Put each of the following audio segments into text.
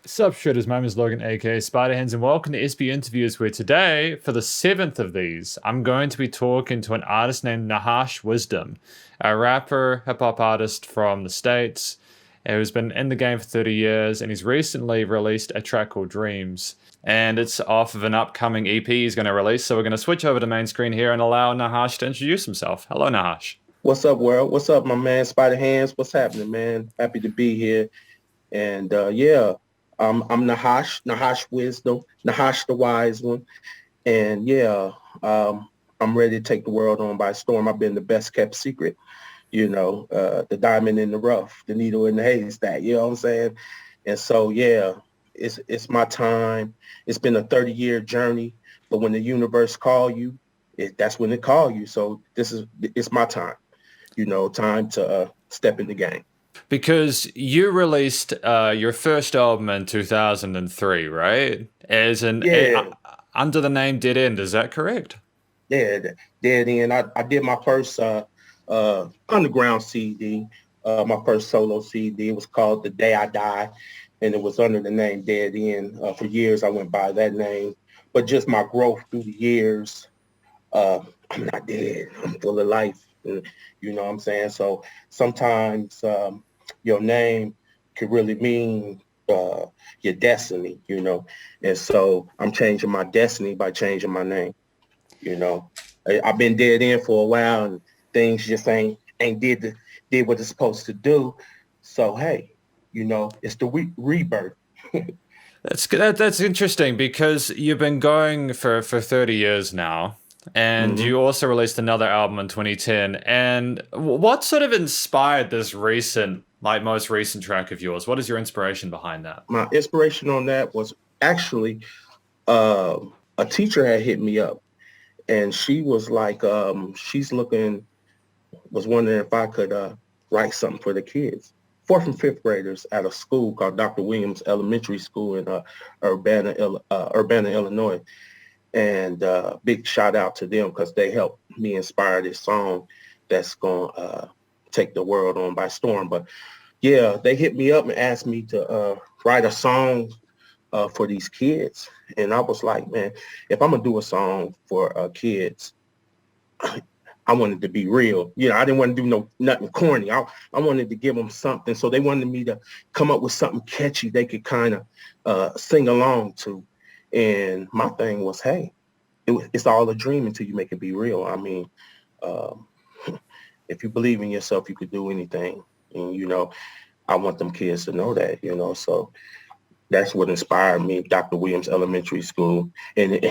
Sup, shredders, my name is Logan, aka Spiderhands, and welcome to SB Interviews, where today, for the seventh of these, I'm going to be talking to an artist named Nahash Wizdom, a rapper, hip hop artist from the States, who's been in the game for 30 years, and he's recently released a track called Dreams. And it's off of an upcoming EP he's going to release, so we're going to switch over to main screen here and allow Nahash to introduce himself. Hello, Nahash. What's up, world? What's up, my man, Spider Hands? What's happening, man? Happy to be here. And I'm Nahash Wisdom, Nahash the Wise One. And I'm ready to take the world on by storm. I've been the best kept secret, the diamond in the rough, the needle in the haystack, you know what I'm saying? And so, it's my time. It's been a 30-year journey, but when the universe call you, that's when it call you. So it's my time. Time to step in the game. Because you released your first album in 2003, right? Yeah, Under the name Dead End, is that correct? yeah, Dead End. I did my first underground CD, my first solo CD. It was called The Day I Die, and it was under the name Dead End. For years, I went by that name. But just my growth through the years, I'm not dead. I'm full of life. You know what I'm saying? So sometimes your name could really mean your destiny, And so I'm changing my destiny by changing my name, you know. I've been dead in for a while and things just ain't did what it's supposed to do. So hey, it's the rebirth. That's interesting because you've been going for 30 years now, and Hmm. you also released another album in 2010. And what sort of inspired this most recent track of yours? What is your inspiration behind that? My inspiration on that was actually uh, a teacher had hit me up and she was like, was wondering if I could write something for the kids. Fourth and fifth graders at a school called Dr. Williams Elementary School in Urbana, Illinois. And big shout out to them because they helped me inspire this song that's going to take the world on by storm. But yeah, they hit me up and asked me to write a song for these kids. And I was like, man, if I'm going to do a song for kids, I wanted to be real. I didn't want to do nothing corny. I wanted to give them something. So they wanted me to come up with something catchy they could kind of sing along to. And my thing was, hey, it's all a dream until you make it be real. I mean, um, if you believe in yourself, you could do anything. And, I want them kids to know that, So that's what inspired me, Dr. Williams Elementary School. And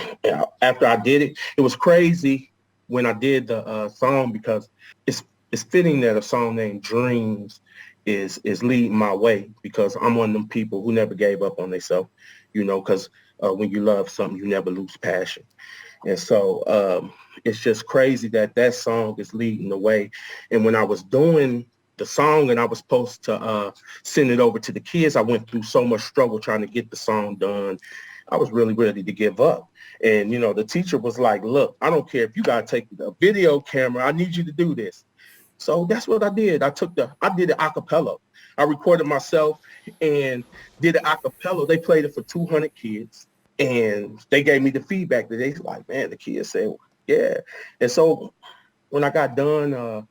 after I did it, it was crazy when I did the song because it's fitting that a song named Dreams is leading my way because I'm one of them people who never gave up on themselves, because when you love something, you never lose passion. And so it's just crazy that that song is leading the way. And when I was doing the song and I was supposed to send it over to the kids, I went through so much struggle trying to get the song done. I was really ready to give up. And, the teacher was like, look, I don't care if you got to take a video camera. I need you to do this. So that's what I did. I did it a cappella. I recorded myself and did it a cappella. They played it for 200 kids. And they gave me the feedback that they like, man, the kids said, yeah. And so when I got done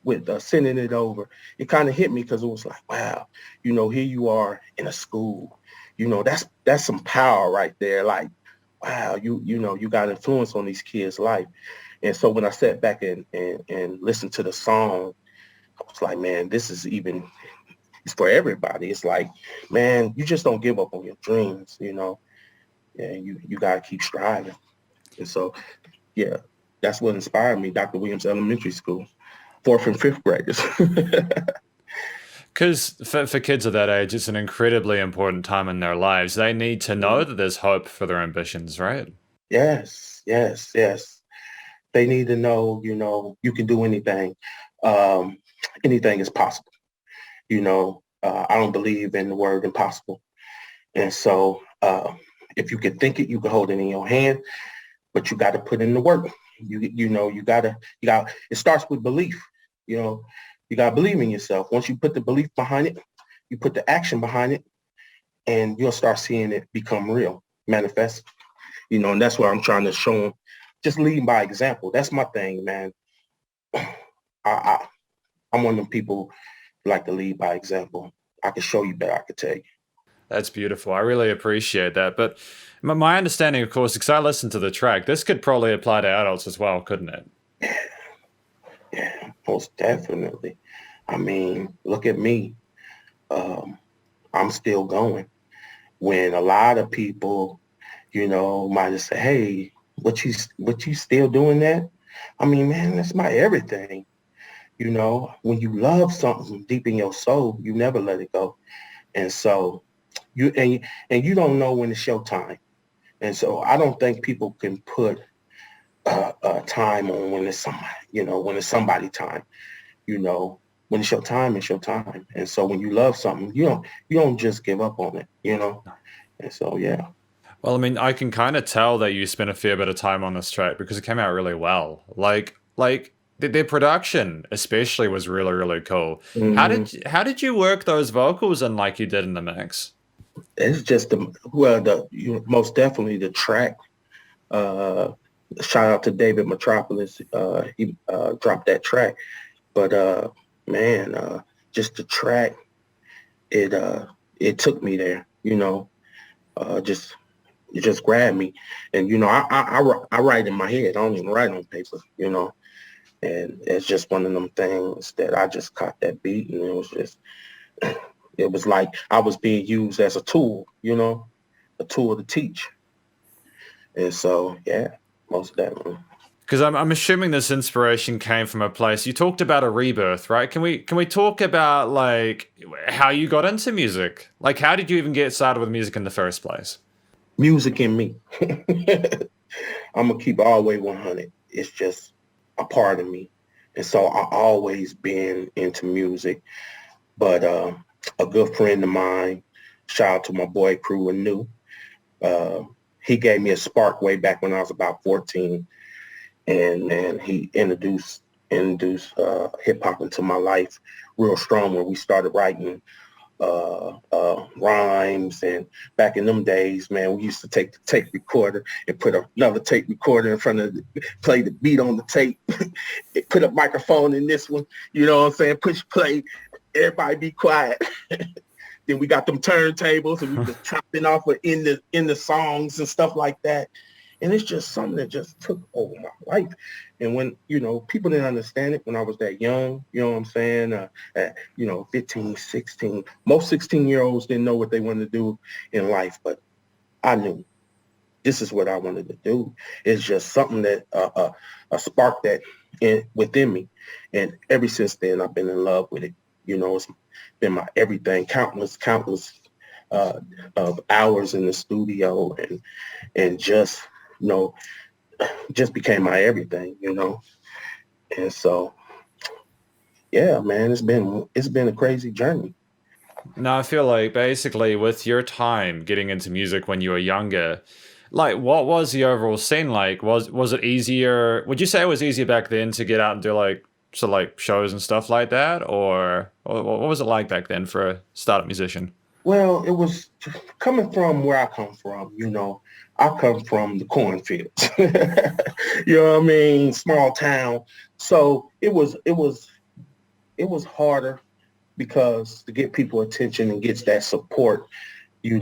with sending it over, it kind of hit me because it was like, wow, here you are in a school, that's some power right there. Like, wow, you got influence on these kids' life. And so when I sat back and listened to the song, I was like, man, it's for everybody. It's like, man, you just don't give up on your dreams, and you got to keep striving. And so, yeah, that's what inspired me, Dr. Williams Elementary School, fourth and fifth graders. Because for kids of that age, it's an incredibly important time in their lives. They need to know that there's hope for their ambitions, right? Yes, yes, yes. They need to know, you can do anything. Um, Anything is possible. I don't believe in the word impossible. And so if you can think it, you can hold it in your hand, but you got to put in the work. It starts with belief. You got to believe in yourself. Once you put the belief behind it, you put the action behind it, and you'll start seeing it become real, manifest. And that's what I'm trying to show them. Just leading by example. That's my thing, man. I I'm one of them people who like to lead by example. I can show you better. I could tell you. That's beautiful. I really appreciate that. But my understanding, of course, because I listened to the track, this could probably apply to adults as well, couldn't it? Yeah, most definitely. I mean, look at me. Um, I'm still going. When a lot of people, might just say, "Hey, what you still doing that?" I mean, man, that's my everything. When you love something deep in your soul, you never let it go. And so and you don't know when it's your time. And so I don't think people can put time on when it's somebody, when it's somebody time. You know, when it's your time, it's your time. And so when you love something, you don't just give up on it. And so yeah. Well, I mean, I can kind of tell that you spent a fair bit of time on this track because it came out really well. Like their production, especially, was really, really cool. Mhm. How did you work those vocals in like you did in the mix? It's just most definitely the track. Uh, Shout out to David Metropolis. He dropped that track, but man, just the track. It took me there. Just it just grabbed me, and I write in my head. I don't even write on paper. And it's just one of them things that I just caught that beat, and it was like I was being used as a tool. A tool to teach. And so, yeah, most definitely. Because I'm assuming this inspiration came from a place. You talked about a rebirth, right? Can we talk about like how you got into music? Like how did you even get started with music in the first place? Music in me. I'm gonna keep it all the way 100. It's just a part of me, and so I always been into music. But a good friend of mine, shout out to my boy Crew and New, uh, he gave me a spark way back when I was about 14, and he introduced hip hop into my life real strong when we started writing rhymes. And back in them days, man, we used to take the tape recorder and put another tape recorder in front of play the beat on the tape, put a microphone in this one, you know what I'm saying? Push play, everybody be quiet. Then we got them turntables and we just chopping off in the songs and stuff like that. And it's just something that just took over my life. And when, people didn't understand it when I was that young, you know what I'm saying? At, 15, 16, most 16-year-olds didn't know what they wanted to do in life, but I knew this is what I wanted to do. It's just something that, a spark that within me. And ever since then, I've been in love with it. It's been my everything, countless of hours in the studio and you know, just became my everything. And so, yeah, man, it's been a crazy journey. No, I feel like basically with your time getting into music when you were younger, like what was the overall scene like? Was it easier? Would you say it was easier back then to get out and do like sort of like shows and stuff like that, or what was it like back then for a startup musician? Well, it was coming from where I come from. I come from the cornfields. You know what I mean? Small town. So it was harder because to get people attention and gets that support, it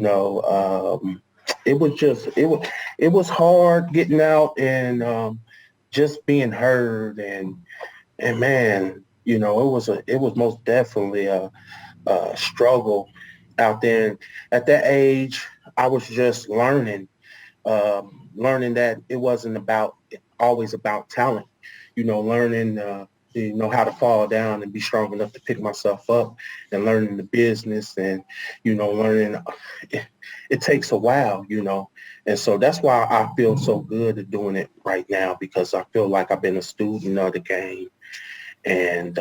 was just it was hard getting out and just being heard and man, it was most definitely a struggle out there. And at that age, I was just learning that it wasn't always about talent. Learning how to fall down and be strong enough to pick myself up, and learning the business, and learning it takes a while. And so that's why I feel so good at doing it right now, because I feel like I've been a student of the game, and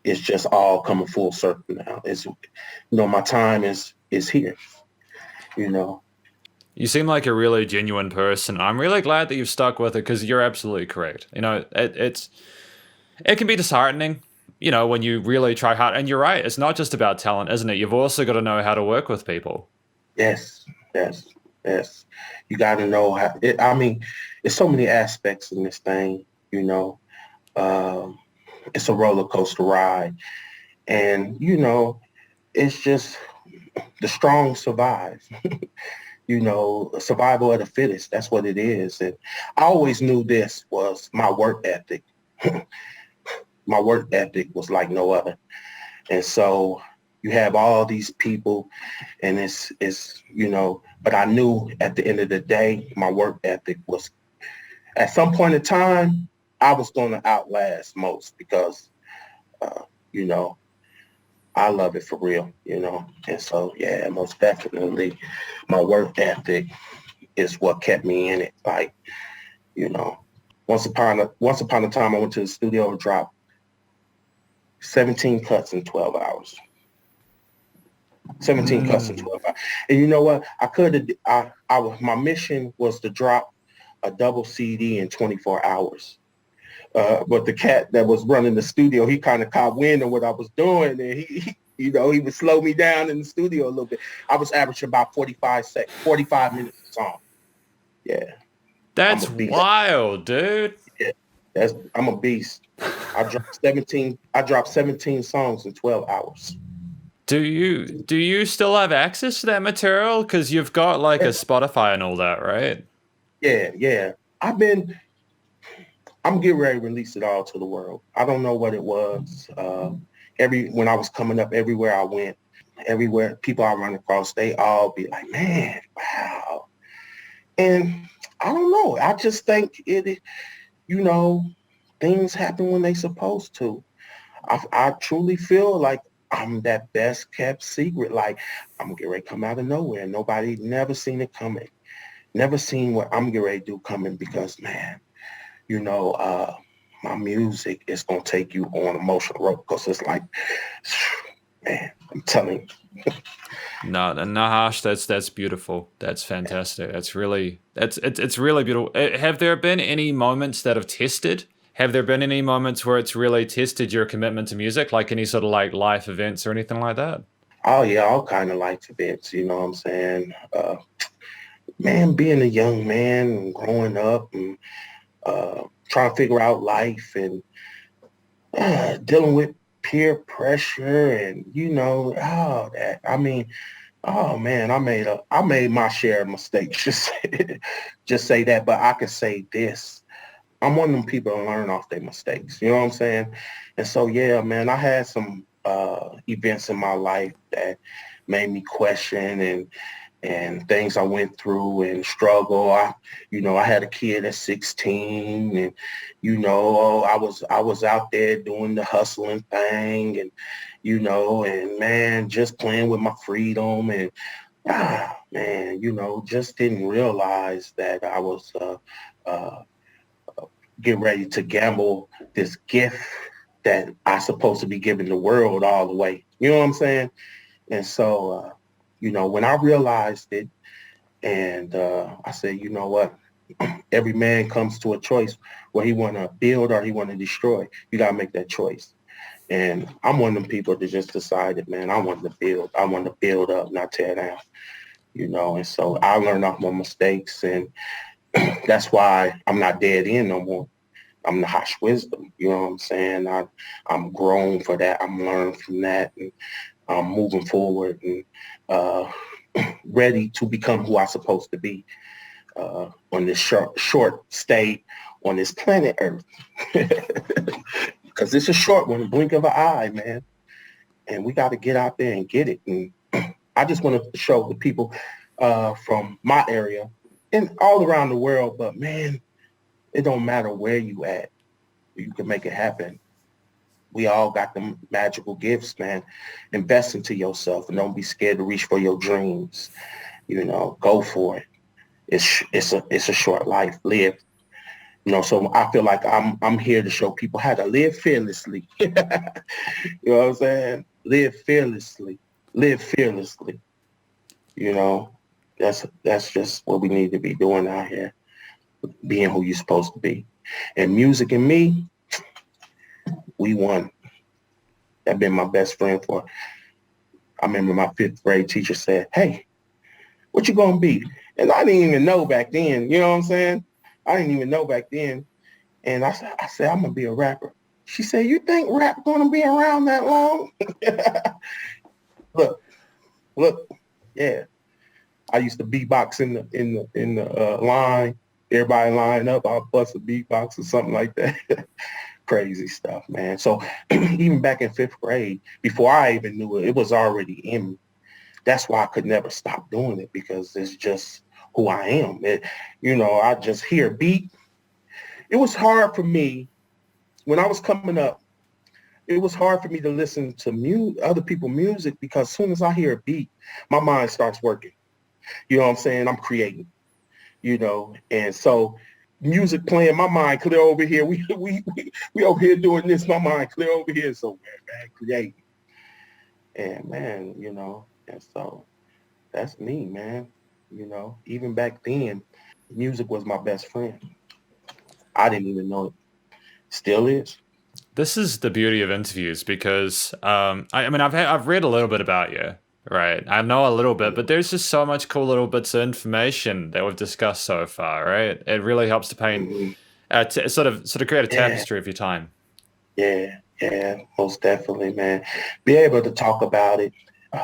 it's just all coming full circle now. My time is here. you know You seem like a really genuine person. I'm really glad that you've stuck with it because you're absolutely correct. It can be disheartening, when you really try hard. And you're right, it's not just about talent, isn't it? You've also got to know how to work with people. Yes, yes, yes. You got to know how. There's so many aspects in this thing. Um, it's a roller coaster ride, and it's just the strong survive. Survival of the fittest. That's what it is. And I always knew this was my work ethic. My work ethic was like no other. And so you have all these people, and but I knew at the end of the day, my work ethic was, at some point in time, I was going to outlast most because, you know, I love it for real. And so, yeah, most definitely my work ethic is what kept me in it. Like, you know, once upon a time I went to the studio and dropped 17 cuts in 12 hours. 17 cuts in 12 hours. And you know what? My mission was to drop a double CD in 24 hours. But the cat that was running the studio, he kind of caught wind of what I was doing, and he would slow me down in the studio a little bit. I was averaging about 45 minutes a song. Yeah. That's wild, dude. Yeah, I'm a beast. I dropped 17 songs in 12 hours. Do you still have access to that material? Because you've got like a Spotify and all that, right? Yeah. I'm getting ready to release it all to the world. I don't know what it was. When I was coming up, everywhere I went, everywhere people I run across, they all be like, man, wow. And I don't know. I just think things happen when they supposed to. I truly feel like I'm that best kept secret. Like, I'm getting ready to come out of nowhere. Nobody never seen it coming. Never seen what I'm getting ready to do coming, because, man, my music is going to take you on emotional roller coaster. It's like, man, I'm telling you. No, Nahash, that's beautiful. That's fantastic. It's really beautiful. Have there been any moments that have tested? Have there been any moments where it's really tested your commitment to music, like any sort of like life events or anything like that? Oh yeah, all kind of life events. You know what I'm saying? Man, being a young man and growing up and trying to figure out life and dealing with peer pressure and all that. I mean, oh man, I made my share of mistakes. Just say that, but I could say this. I'm one of them people that learn off their mistakes. You know what I'm saying? And so, yeah, man, I had some events in my life that made me question and things I went through and struggle. I had a kid at 16, and I was out there doing the hustling thing, and and man, just playing with my freedom, and man, just didn't realize that I was getting ready to gamble this gift that I supposed to be giving the world all the way. You know what I'm saying? And so, when I realized it, and I said, you know what? Every man comes to a choice where he want to build or he want to destroy. You got to make that choice. And I'm one of them people that just decided, man, I want to build. I want to build up, not tear down. And so I learned off my mistakes, and that's why I'm not dead end no more. I'm Nahash Wizdom. You know what I'm saying? I'm grown for that. I'm learning from that, and I'm moving forward and ready to become who I'm supposed to be on this short stay on this planet Earth. Because it's a short one, blink of an eye, man. And we got to get out there and get it. And I just want to show the people from my area and all around the world, but man, it don't matter where you at. You can make it happen. We all got them magical gifts, man. Invest into yourself and don't be scared to reach for your dreams. Go for it. It's a short life. Live. So I feel like I'm here to show people how to live fearlessly. You know what I'm saying? Live fearlessly. Live fearlessly. That's just what we need to be doing out here. Being who you're supposed to be. And music and me, we won. That been my best friend for, I remember my 5th grade teacher said, "Hey, what you gonna be?" And I didn't even know back then, you know what I'm saying? I didn't even know back then. And I said, "I'm gonna be a rapper." She said, "You think rap gonna be around that long?" Look, look, yeah. I used to beatbox in the line. Everybody line up. I'll bust a beatbox or something like that. Crazy stuff, man. So even back in 5th grade, before I even knew it, it was already in me. That's why I could never stop doing it, because it's just who I am. I just hear beat. It was hard for me when I was coming up. It was hard for me to listen to other people's music, because as soon as I hear a beat, my mind starts working. You know what I'm saying? I'm creating, and so music playing, my mind clear over here. We over here doing this, my mind clear over here. So man, creating. And man, and so that's me, man. Even back then, music was my best friend. I didn't even know it. Still is. This is the beauty of interviews because I mean I've read a little bit about you, right? I know a little bit, but there's just so much cool little bits of information that we've discussed so far, right? It really helps to paint, Mm-hmm. sort of create a Yeah, tapestry of your time. yeah, most definitely, man. Be able to talk about it,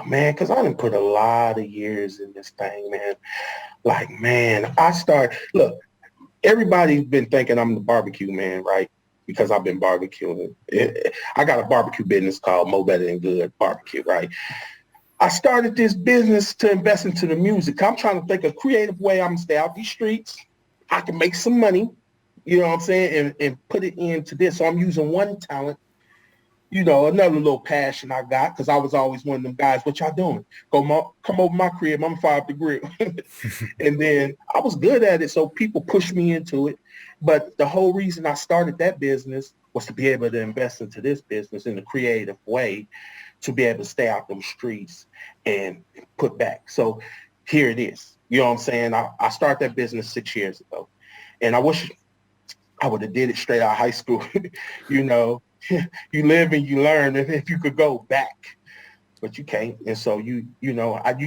man, because I didn't put a lot of years in this thing, man. Like, man, look, everybody's been thinking I'm the barbecue man, right? Because I've been barbecuing. I got a barbecue business called Mo Better Than Good Barbecue, right? I started this business to invest into the music. I'm trying to think of a creative way I'm gonna stay out these streets. I can make some money, you know what I'm saying, and put it into this. So I'm using one talent, another little passion I got, because I was always one of them guys, what y'all doing? Come over my crib, I'm Fiverr the Grill. And then I was good at it, so people pushed me into it. But the whole reason I started that business was to be able to invest into this business in a creative way, to be able to stay out them streets and put back. So here it is. You know what I'm saying? I started that business 6 years ago. And I wish I would have did it straight out of high school. you know, you live and you learn. And if you could go back, but you can't. And so you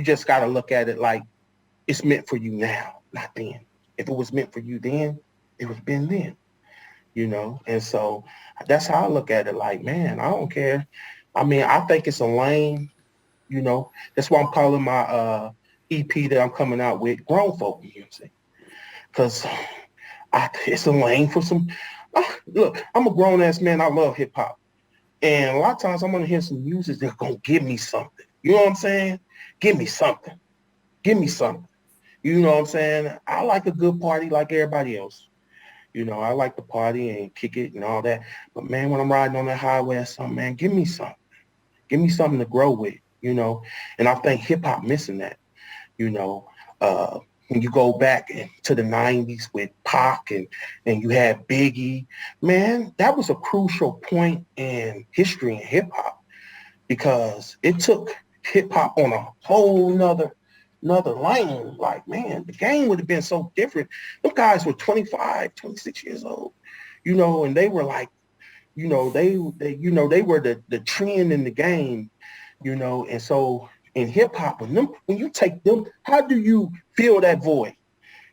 just got to look at it like it's meant for you now, not then. If it was meant for you then, it was been then. And so that's how I look at it. Like, man, I don't care. I mean, I think it's a lane. That's why I'm calling my EP that I'm coming out with grown folk music. Because it's a lane for some. Look, I'm a grown ass man. I love hip hop. And a lot of times I'm going to hear some music that's going to give me something. You know what I'm saying? Give me something. Give me something. You know what I'm saying? I like a good party like everybody else. I like to party and kick it and all that. But man, when I'm riding on that highway or something, man, give me something. Give me something to grow with. And I think hip hop missing that. You know, when you go back to the 90s with Pac and you had Biggie, man, that was a crucial point in history in hip hop, because it took hip hop on a whole nother lane. Like, man, the game would have been so different. Them guys were 25, 26 years old, and they were like, they were the trend in the game, and so in hip hop, when you take them, how do you fill that void?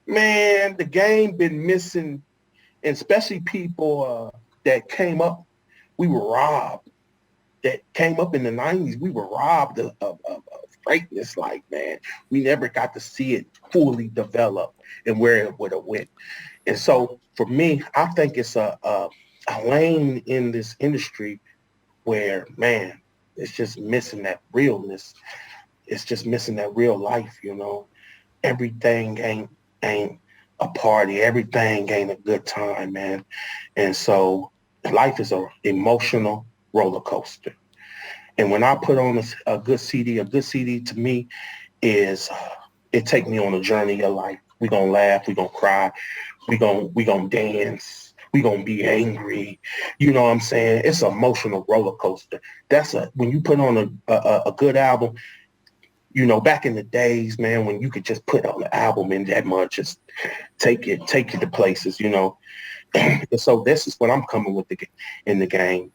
Man, the game been missing, and especially people that came up, we were robbed. That came up in the 90s, we were robbed of greatness. Like, man, we never got to see it fully develop and where it would have went. And so for me, I think it's a lane in this industry where, man, it's just missing that realness. It's just missing that real life. Everything ain't a party. Everything ain't a good time, man. And so life is a emotional roller coaster. And when I put on a good CD to me is it take me on a journey of life. We're gonna laugh, we're gonna cry, we gonna dance, we're gonna be angry. You know what I'm saying? It's an emotional roller coaster. When you put on a good album, back in the days, man, when you could just put on the album in that much, just take you to places. And so this is what I'm coming with in the game.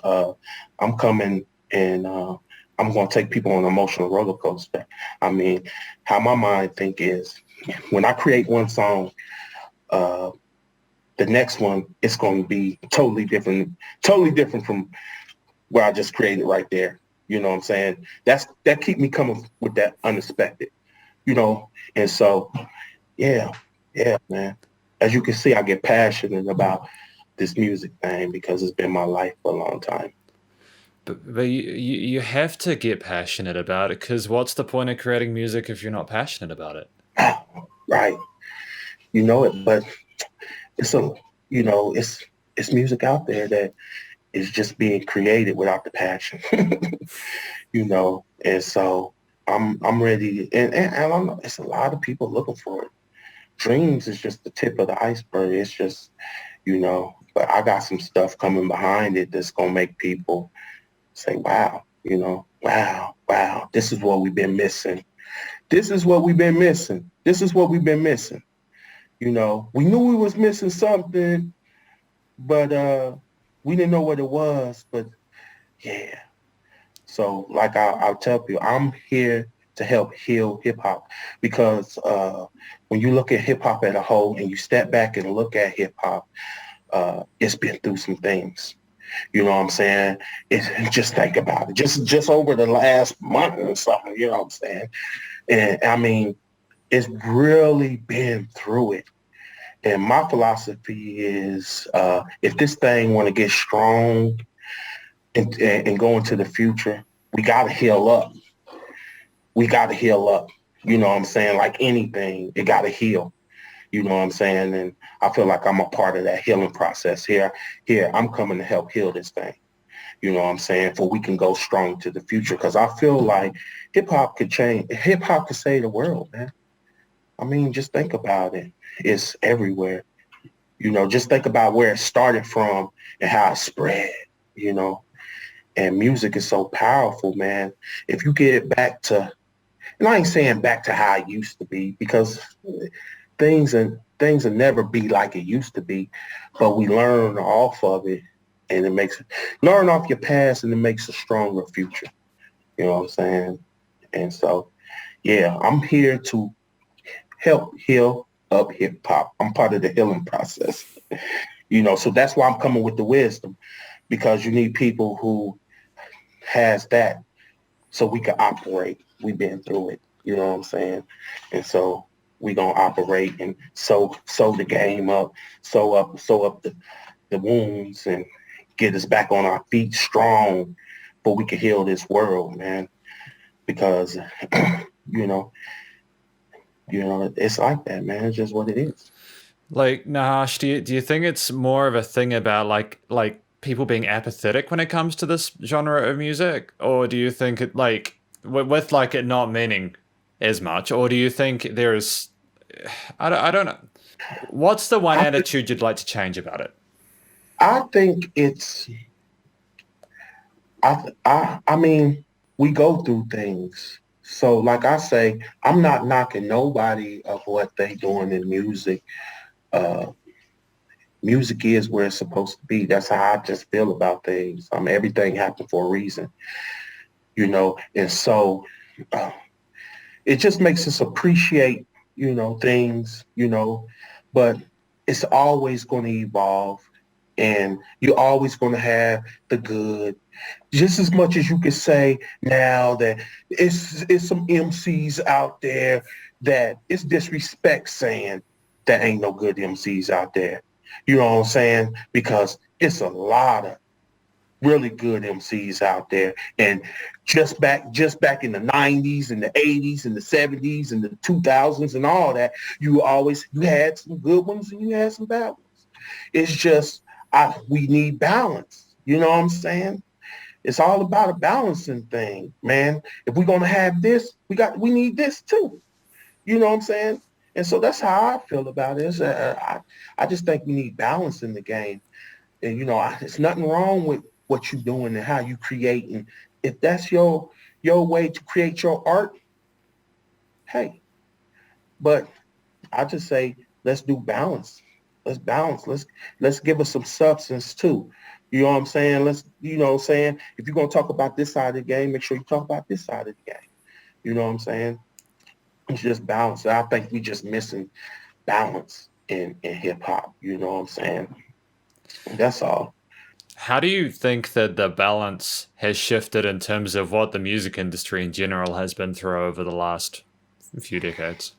I'm coming and I'm going to take people on an emotional roller coaster. I mean, how my mind think is when I create one song, uh, the next one is going to be totally different from where I just created right there. You know what I'm saying? That keep me coming with that unexpected, you know? And so, yeah, yeah, man. As you can see, I get passionate about this music thing because it's been my life for a long time. But you have to get passionate about it, because what's the point of creating music if you're not passionate about it? Right. You know it, but it's a, you know, it's music out there that is just being created without the passion, you know? And so I'm ready. And I don't know, it's a lot of people looking for it. Dreams is just the tip of the iceberg. It's just, you know, but I got some stuff coming behind it that's going to make people say, wow, you know, wow, this is what we've been missing. This is what we've been missing. This is what we've been missing. You know, we knew we was missing something, but we didn't know what it was. But yeah. So like I'll tell you, I'm here to help heal hip hop because when you look at hip hop as a whole and you step back and look at hip hop, it's been through some things. You know what I'm saying? Just think about it. Just over the last month or something, you know what I'm saying? And I mean, it's really been through it. And my philosophy is if this thing want to get strong and go into the future, we got to heal up. We got to heal up. You know what I'm saying? Like anything, it got to heal. You know what I'm saying? And I feel like I'm a part of that healing process here. Here, I'm coming to help heal this thing. You know what I'm saying? For we can go strong to the future. Because I feel like hip hop could change. Hip hop could save the world, man. I mean, just think about it. It's everywhere. You know, just think about where it started from and how it spread, you know. And music is so powerful, man. If you get it back to, and I ain't saying back to how it used to be because things will never be like it used to be, but we learn off of it and it makes learn off your past and it makes a stronger future. You know what I'm saying? And so, yeah, I'm here to help heal up hip hop. I'm part of the healing process. You know, so that's why I'm coming with the wisdom because you need people who has that so we can operate. We've been through it. You know what I'm saying? And so we gonna operate and sew the game up, sew up the wounds and get us back on our feet strong so we can heal this world, man. Because you know, it's like that, man. It's just what it is. Like, Nahash, do you think it's more of a thing about like people being apathetic when it comes to this genre of music, or do you think it like with like it not meaning as much, or do you think there's I don't know. What's the one I attitude you'd like to change about it? I think it's I mean, we go through things. So like I say, I'm not knocking nobody of what they doing in music. Uh, music is where it's supposed to be. That's how I just feel about things. Everything happened for a reason, you know. And so uh, it just makes us appreciate, things, but it's always going to evolve and you're always going to have the good. Just as much as you could say now that it's some MCs out there that it's disrespect saying that ain't no good MCs out there. You know what I'm saying? Because it's a lot of really good MCs out there. And just back in the 90s and the 80s and the 70s and the 2000s and all that, you had some good ones and you had some bad ones. It's just we need balance. You know what I'm saying? It's all about a balancing thing, man. If we're gonna have this, we need this too. You know what I'm saying? And so that's how I feel about it. I just think we need balance in the game. And it's nothing wrong with what you're doing and how you create. And if that's your way to create your art, hey. But I just say let's do balance. Let's balance. Let's give us some substance too. You know what I'm saying? Let's, you know what I'm saying? If you're going to talk about this side of the game, make sure you talk about this side of the game. You know what I'm saying? It's just balance. I think we just missing balance in hip hop. You know what I'm saying? That's all. How do you think that the balance has shifted in terms of what the music industry in general has been through over the last few decades?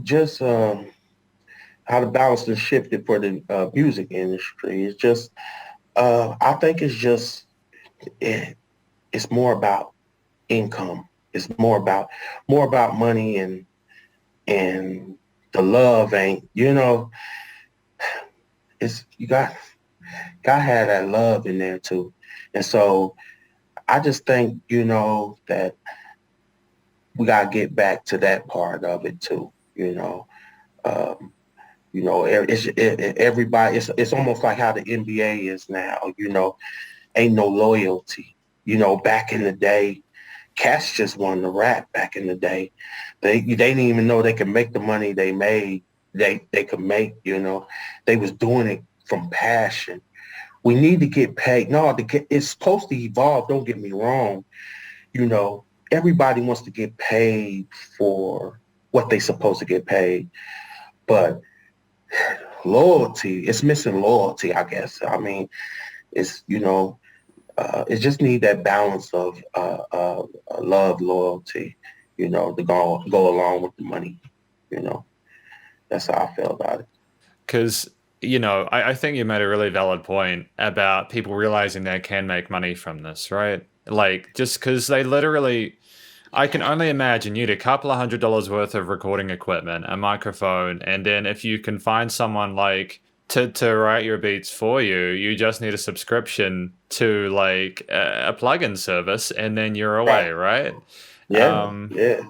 Just how the balance has shifted for the music industry. It's just, I think it's just, it, it's more about income. It's more about money, and the love ain't, you know, it's, you got to have that love in there too. And so I just think, you know, that we got to get back to that part of it too, you know. Um, you know, everybody, it's almost like how the NBA is now, you know, ain't no loyalty. You know, back in the day, cats just wanted to rap back in the day. They didn't even know they could make the money they made. They could make, you know, they was doing it from passion. We need to get paid. No, it's supposed to evolve. Don't get me wrong. You know, everybody wants to get paid for what they supposed to get paid, but loyalty, it's missing loyalty, I guess. I mean, it's, you know, it just need that balance of love, loyalty, you know, to go along with the money. You know, that's how I feel about it. Because, you know, I think you made a really valid point about people realizing they can make money from this, right? Like, just because they literally, I can only imagine you need a couple of $100 worth of recording equipment, a microphone, and then if you can find someone like to write your beats for you, you just need a subscription to like a plugin service, and then you're Right. away, right? Yeah. Um, Yeah.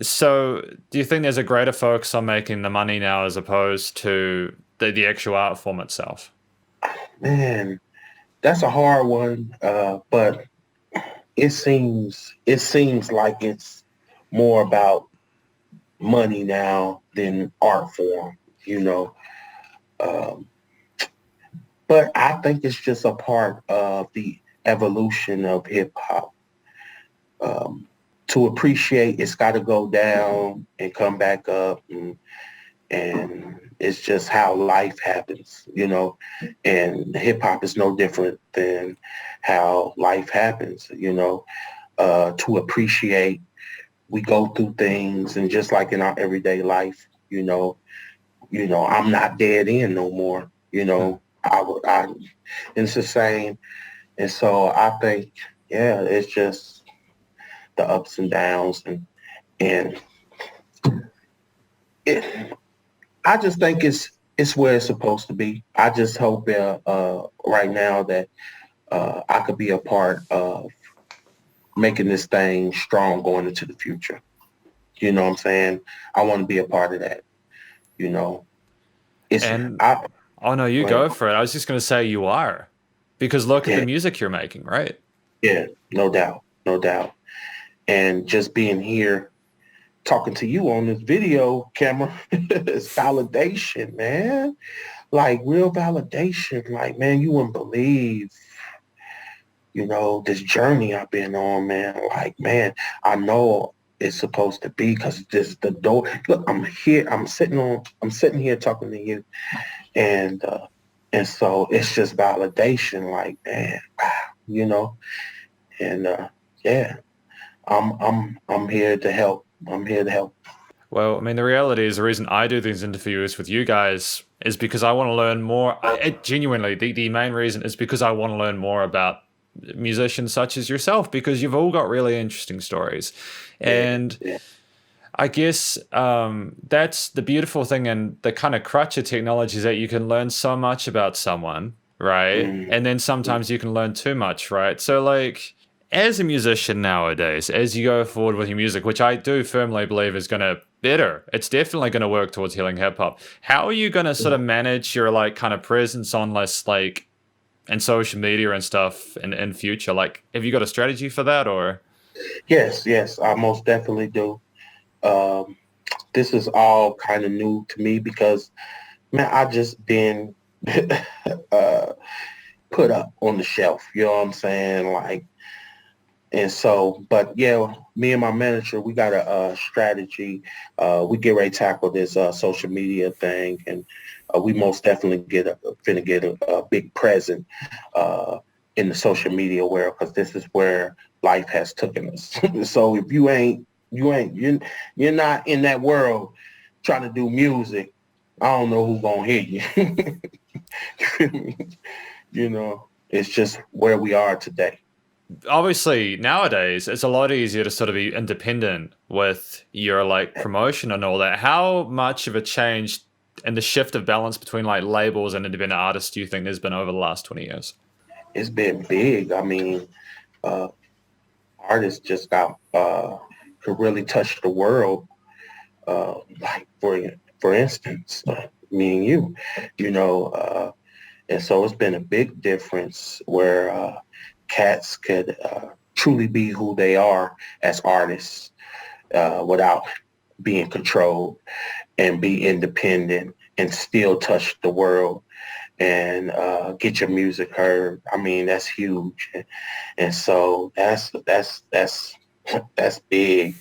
so, do you think there's a greater focus on making the money now as opposed to the actual art form itself? Man, that's a hard one. But it seems like it's more about money now than art form, you know. Um, but I think it's just a part of the evolution of hip hop. Um, to appreciate, it's got to go down and come back up, and it's just how life happens, you know. And hip hop is no different than how life happens, you know. To appreciate, we go through things, and just like in our everyday life, I'm not dead end no more, you Hmm. know. And it's the same. And so I think, yeah, it's just the ups and downs, and it, I just think it's where it's supposed to be. I just hope right now that I could be a part of making this thing strong going into the future. You know what I'm saying? I want to be a part of that. You know, it's And I oh no, you go ahead. go for it. I was just going to say you are, because look at the Yeah, music you're making, right? yeah, no doubt, no doubt. And just being here talking to you on this video camera is validation, man. Like real validation. Like, man, you wouldn't believe, you know, this journey I've been on, man. Like, man, I know it's supposed to be, because this the door. Look, I'm here. I'm sitting here talking to you, and so it's just validation. Like, man, wow, you know, and yeah, I'm here to help. I'm here to help. Well, I mean, the reality is the reason I do these interviews with you guys is because I want to learn more. Genuinely, the main reason is because I want to learn more about musicians such as yourself, because you've all got really interesting stories. Yeah, And yeah. I guess that's the beautiful thing, and the kind of crutch of technology is that you can learn so much about someone, right? Mm, And then mm, sometimes you can learn too much, right? So, like, as a musician nowadays, as you go forward with your music, which I do firmly believe is going to better, it's definitely going to work towards healing hip hop. How are you going to sort of manage your like kind of presence on less like and social media and stuff in future? Like, have you got a strategy for that or? yes, yes, I most definitely do. Um, this is all kind of new to me because, man, I just been uh, put up on the shelf. You know what I'm saying? Like, and so, but yeah, me and my manager, we got a strategy. We get ready to tackle this social media thing, and we most definitely finna get a big present in the social media world, because this is where life has taken us. So if you're not in that world trying to do music, I don't know who's gonna hear you. You know, it's just where we are today. Obviously, nowadays it's a lot easier to sort of be independent with your like promotion and all that. How much of a change and the shift of balance between like labels and independent artists do you think there's been over the last 20 years? It's been big. I mean, uh, artists just got could really touch the world. Like for instance, me and you know, and so it's been a big difference where cats could truly be who they are as artists without being controlled, and be independent and still touch the world and get your music heard. I mean, that's huge. And so that's big,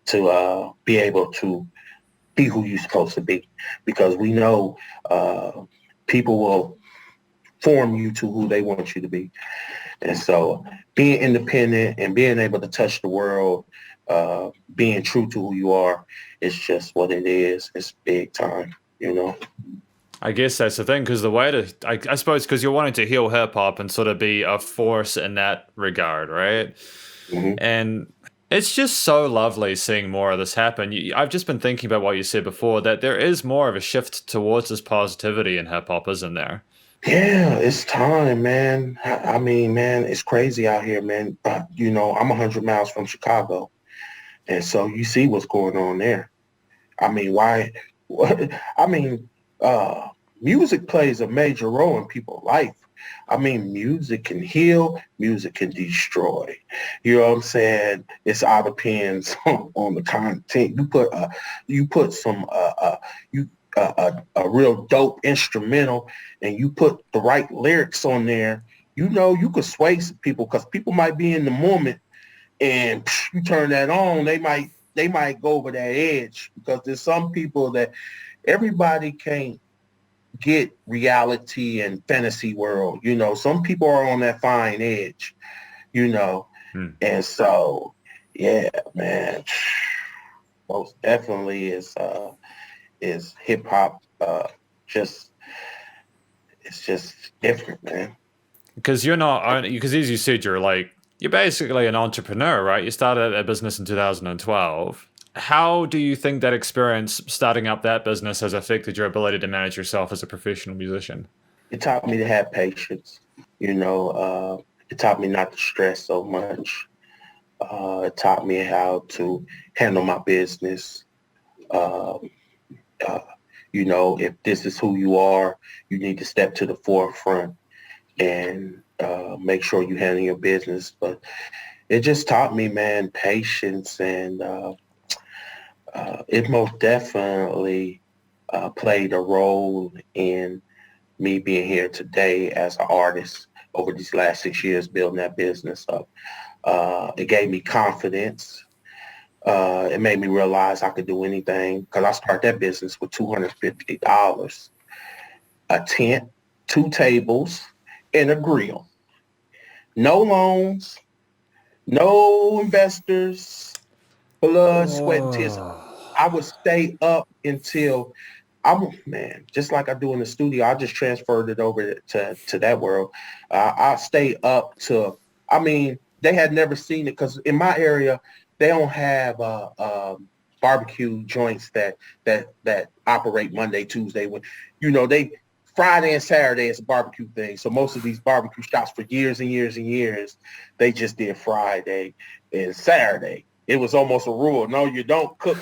to be able to be who you're supposed to be, because we know people will form you to who they want you to be. And so being independent and being able to touch the world, being true to who you are, is just what it is. It's big time, you know. I guess that's the thing, because the way to, I suppose, because you're wanting to heal hip hop and sort of be a force in that regard, right? Mm-hmm. And it's just so lovely seeing more of this happen. I've just been thinking about what you said before, that there is more of a shift towards this positivity in hip hop, isn't there? Yeah, it's time, man. I mean, man, it's crazy out here, man. You know, I'm 100 miles from Chicago, and so you see what's going on there. I mean, why? I mean, uh, music plays a major role in people's life. I mean, music can heal, music can destroy. You know what I'm saying? It's all depends on the content. You put some you a real dope instrumental, and you put the right lyrics on there. You know, you could sway some people, because people might be in the moment, and you turn that on, they might go over that edge, because there's some people that everybody can't get reality and fantasy world. You know, some people are on that fine edge, you know. Hmm. And so, yeah, man, most definitely is hip hop just, it's just different, man. Because you're not, because as you said, you're basically an entrepreneur, right? You started a business in 2012. How do you think that experience starting up that business has affected your ability to manage yourself as a professional musician? It taught me to have patience, you know. It taught me not to stress so much. It taught me how to handle my business. Uh, uh, you know, if this is who you are, you need to step to the forefront and make sure you handle your business. But it just taught me, man, patience, and it most definitely played a role in me being here today as an artist over these last 6 years, building that business up. It gave me confidence. It made me realize I could do anything, because I started that business with $250, a tent, 2 tables, and a grill. No loans, no investors, blood, sweat, and tears. Oh. I would stay up until man, just like I do in the studio. I just transferred it over to that world. I stay up to, I mean, they had never seen it, because in my area, they don't have barbecue joints that operate Monday, Tuesday. When, you know, they Friday and Saturday is a barbecue thing. So most of these barbecue shops for years and years and years, they just did Friday and Saturday. It was almost a rule. No, you don't cook.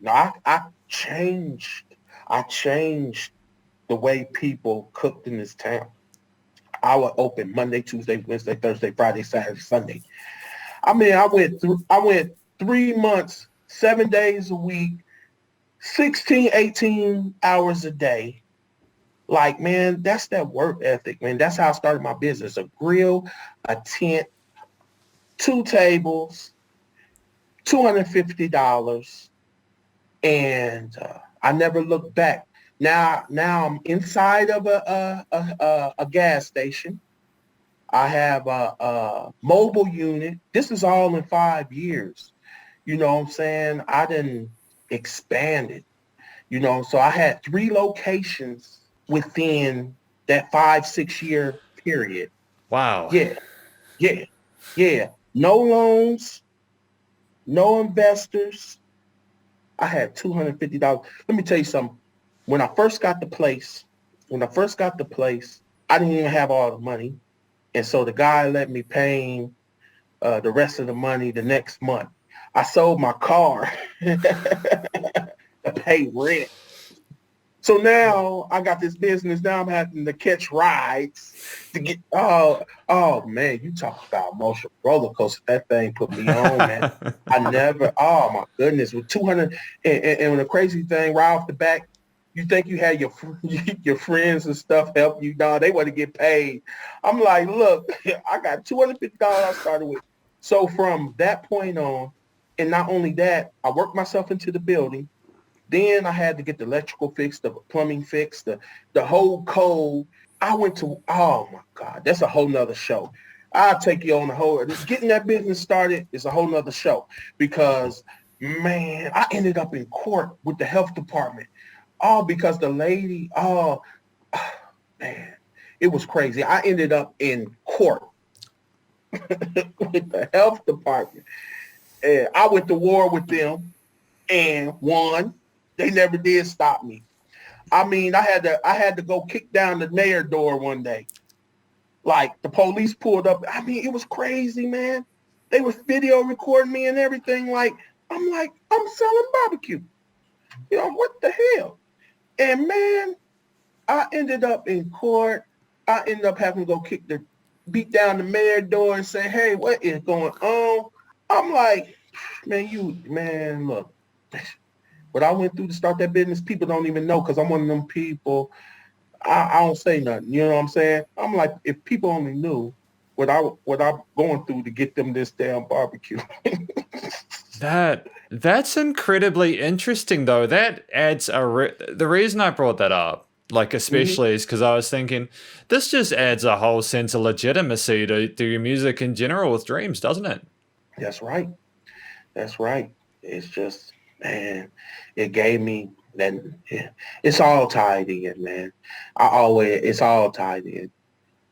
No, I changed. I changed the way people cooked in this town. I would open Monday, Tuesday, Wednesday, Thursday, Friday, Saturday, Sunday. I mean, I went 3 months, 7 days a week, 16, 18 hours a day, Like, man, that's that work ethic, man. That's how I started my business. A grill, a tent, 2 tables, $250. And I never looked back. Now I'm inside of a gas station. I have a mobile unit. This is all in 5 years. You know what I'm saying? I didn't expand it. So I had 3 locations within that 5, 6 year period. Wow. Yeah, yeah, yeah. No loans, no investors. I had $250. Let me tell you something. When I first got the place, I didn't even have all the money. And so the guy let me pay the rest of the money the next month. I sold my car to pay rent. So now I got this business. Now I'm having to catch rides to get. Oh man, you talk about emotional roller coaster. That thing put me on, man. I never. Oh my goodness, with 200. And the crazy thing, right off the back, you think you had your friends and stuff help you. No, they want to get paid. I'm like, look, I got $250 I started with. So from that point on, and not only that, I worked myself into the building. Then I had to get the electrical fixed, the plumbing fixed, the whole code. I went to, oh my God, that's a whole nother show. I'll take you on the whole, getting that business started is a whole nother show because, man, I ended up in court with the health department. All because the lady, man, it was crazy. I ended up in court with the health department. And I went to war with them and won. They never did stop me. I mean, I had to go kick down the mayor door one day. Like the police pulled up. I mean, it was crazy, man. They was video recording me and everything. I'm selling barbecue. What the hell? And man, I ended up in court. I ended up having to go beat down the mayor door and say, hey, what is going on? I'm like, man, look. What I went through to start that business, people don't even know because I'm one of them people. I don't say nothing. You know what I'm saying? I'm like, if people only knew what I'm going through to get them this damn barbecue. That's incredibly interesting, though. That adds the reason I brought that up, like Mhm. especially, is because I was thinking this just adds a whole sense of legitimacy to your music in general with dreams, doesn't it? That's right. That's right. It's just, man, it gave me that. Yeah, it's all tied in, man. It's all tied in.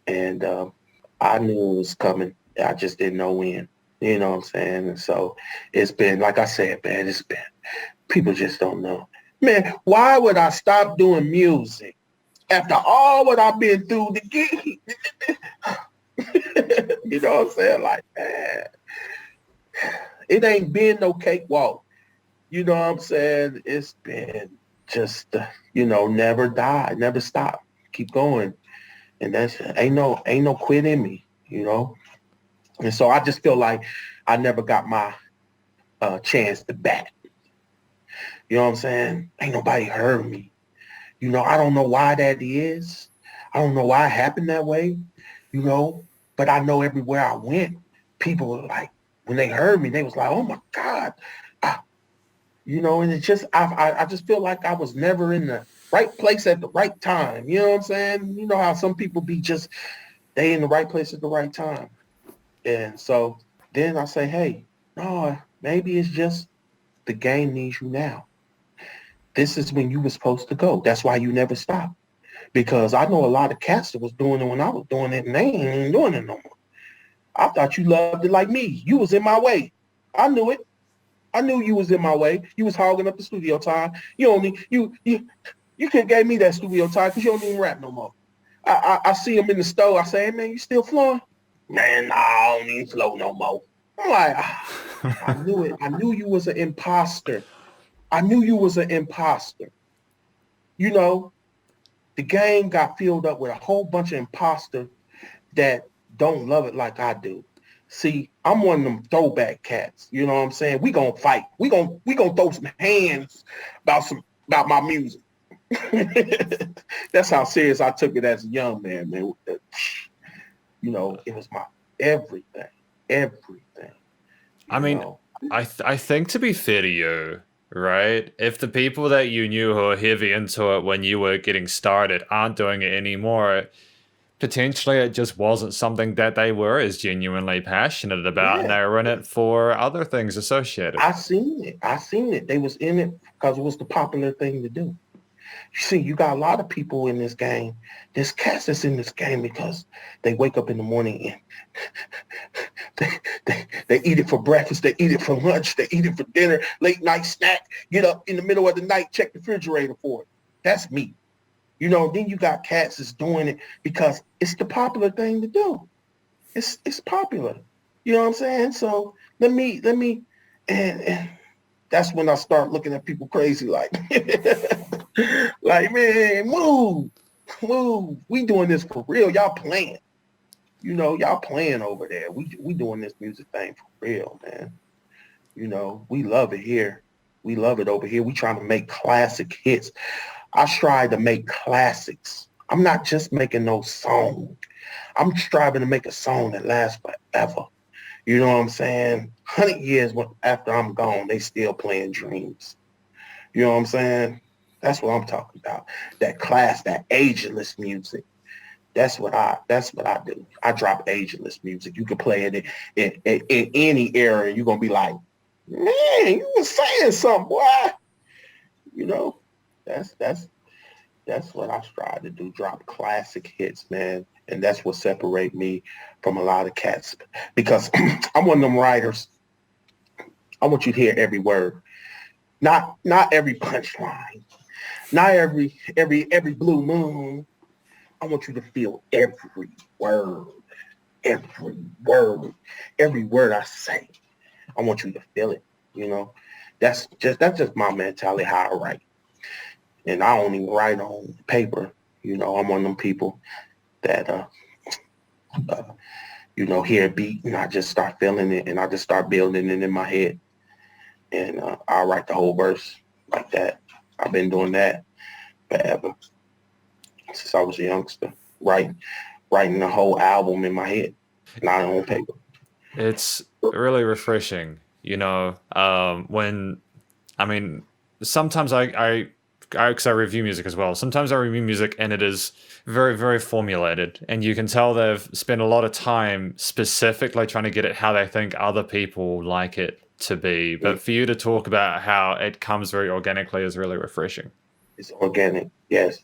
And I knew it was coming. I just didn't know when. You know what I'm saying? And so it's been, like I said, man, people just don't know. Man, why would I stop doing music after all what I've been through to get you know what I'm saying? Like, man, it ain't been no cakewalk. You know what I'm saying? It's been just, never die, never stop, keep going. And that's ain't no quit in me. And so I just feel like I never got my chance to bat. You know what I'm saying? Ain't nobody heard me. I don't know why that is. I don't know why it happened that way, you know, but I know everywhere I went, people were like, when they heard me, they was like, oh my God. And it's just, I just feel like I was never in the right place at the right time. You know what I'm saying? You know how some people be just, they in the right place at the right time. And so then I say, hey, no, maybe it's just the game needs you now. This is when you were supposed to go. That's why you never stopped. Because I know a lot of cats that was doing it when I was doing it, and they ain't even doing it no more. I thought you loved it like me. You was in my way. I knew it. I knew you was in my way. You was hogging up the studio time. You could gave me that studio time because you don't even rap no more. I see him in the store. I say, hey, man, you still flowing? Man, nah, I don't even flow no more. I'm like, I knew it. I knew you was an imposter. I knew you was an imposter. You know, the game got filled up with a whole bunch of imposters that don't love it like I do. See, I'm one of them throwback cats. You know what I'm saying? We gonna fight. We gonna throw some hands about my music. That's how serious I took it as a young man, man. You know, it was my everything, everything. I You mean, know, I think to be fair to you, right? If the people that you knew who were heavy into it when you were getting started aren't doing it anymore, potentially it just wasn't something that they were as genuinely passionate about, and yeah, they were in it for other things associated. I seen it. I seen it. They was in it because it was the popular thing to do. You see, you got a lot of people in this game. There's cats that's in this game because they wake up in the morning and they eat it for breakfast, they eat it for lunch, they eat it for dinner, late night snack, get up in the middle of the night, check the refrigerator for it. That's me. You know, then you got cats that's doing it because it's the popular thing to do. It's popular. You know what I'm saying? So let me and that's when I start looking at people crazy like like, man, move. We doing this for real. Y'all playing. You know, y'all playing over there. We doing this music thing for real, man. You know, we love it here. We love it over here. We trying to make classic hits. I strive to make classics. I'm not just making no song. I'm striving to make a song that lasts forever. You know what I'm saying? 100 years after I'm gone, they still playing dreams. You know what I'm saying? That's what I'm talking about. That ageless music. That's what I do. I drop ageless music. You can play it in any era. You're gonna be like, man, you was saying something, boy. You know, that's what I strive to do. Drop classic hits, man. And that's what separate me from a lot of cats. Because I'm one of them writers. I want you to hear every word. Not every punchline. Not every blue moon. I want you to feel every word, every word I say. I want you to feel it. You know, that's just my mentality how I write. And I only write on paper. You know, I'm one of them people that hear a beat and I just start feeling it and I just start building it in my head. And I'll write the whole verse like that. I've been doing that forever since I was a youngster. Writing the whole album in my head, not on paper. It's really refreshing, when I mean, sometimes because I review music as well. Sometimes I review music and it is very, very formulated, and you can tell they've spent a lot of time specifically trying to get it how they think other people like it to be. But for you to talk about how it comes very organically is really refreshing. It's organic, yes.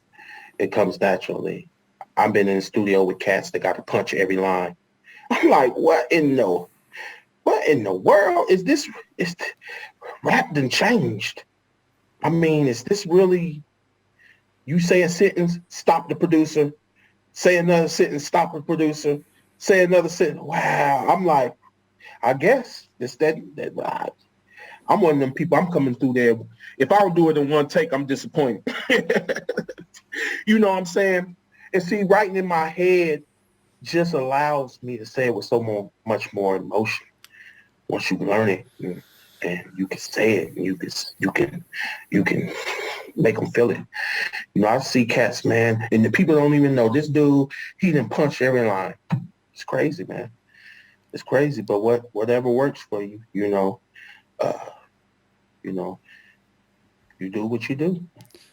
It comes naturally. I've been in the studio with cats that got to punch every line. I'm like, what in the world is this? Is rap done changed? I mean, is this really? You say a sentence, stop the producer. Say another sentence, stop the producer. Say another sentence. Wow. I'm like, I guess it's that. I'm one of them people. I'm coming through there. If I don't do it in one take, I'm disappointed. You know what I'm saying? And see, writing in my head just allows me to say it with much more emotion. Once you learn it, and you can say it, and you can make them feel it. You know, I see cats, man, and the people don't even know this dude. He didn't punch every line. It's crazy, man. It's crazy, but whatever works for you, uh, you do what you do.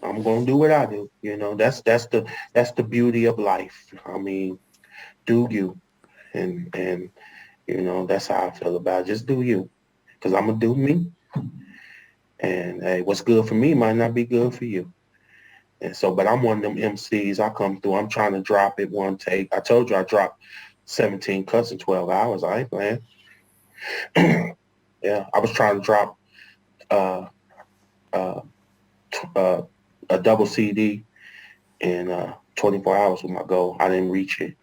I'm gonna do what I do. That's the beauty of life. I mean, do you, and that's how I feel about it. Just do you, because I'm gonna do me. And hey, what's good for me might not be good for you. And so, but I'm one of them MCs. I come through. I'm trying to drop it one take. I told you I dropped 17 cuts in 12 hours. I ain't playing. Yeah, I was trying to drop uh, uh, a double CD in 24 hours with my goal. I didn't reach it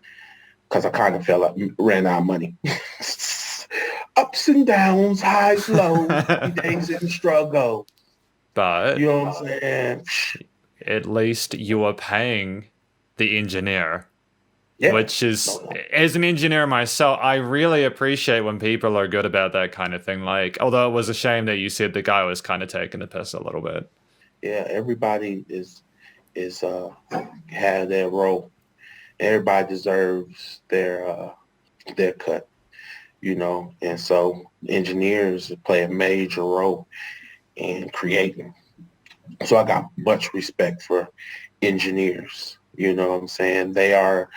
because I kind of ran out of money. Ups and downs, highs, lows, days in the struggle. But You know what I'm saying? at least you are paying the engineer. Yeah. Which is, as an engineer myself, I really appreciate when people are good about that kind of thing. Like, although it was a shame that you said the guy was kind of taking the piss a little bit. Yeah, everybody is, is have their role. Everybody deserves their cut, and so engineers play a major role in creating. So I got much respect for engineers. You know what I'm saying? They are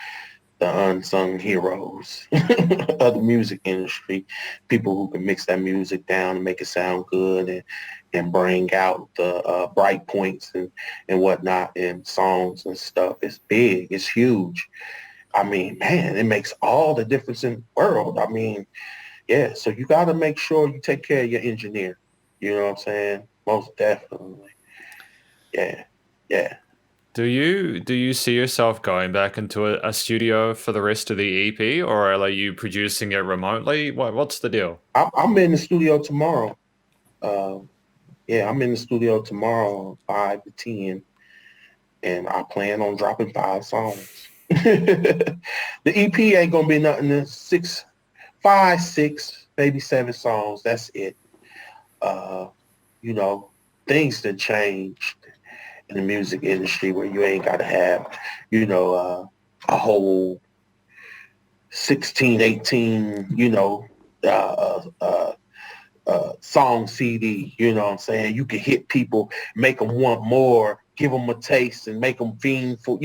the unsung heroes of the music industry. People who can mix that music down and make it sound good and bring out the bright points and whatnot in songs and stuff. It's big. It's huge. I mean, man, it makes all the difference in the world. I mean, yeah, so you got to make sure you take care of your engineer. You know what I'm saying? Most definitely. Yeah, yeah. Do you see yourself going back into a studio for the rest of the EP, or are you producing it remotely? What's the deal? I'm in the studio tomorrow. Uh, yeah, I'm in the studio tomorrow, 5 to 10, and I plan on dropping 5 songs. The EP ain't gonna be nothing than 5, 6, maybe 7 songs. That's it. Uh, you know, things that changed in the music industry where you ain't gotta have, a whole 16, 18, uh, uh, uh, song CD. You know what I'm saying? You can hit people, make them want more, give them a taste, and make them fiend for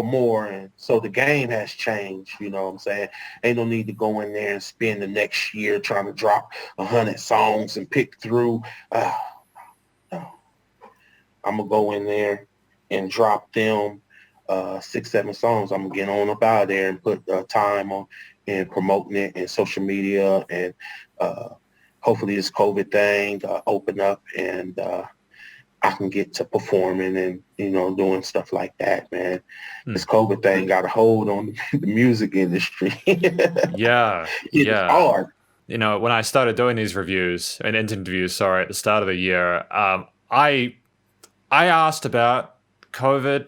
more. And so the game has changed. You know what I'm saying? Ain't no need to go in there and spend the next year trying to drop 100 songs and pick through. No. I'm gonna go in there and drop them 6, 7 songs. I'm gonna get on up out of there and put time on and promoting it and social media, and uh, hopefully this COVID thing open up, and I can get to performing and doing stuff like that, man. Hmm. This COVID thing got a hold on the music industry. Yeah, It's yeah. hard. When I started doing these reviews and interviews, sorry, at the start of the year, I asked about COVID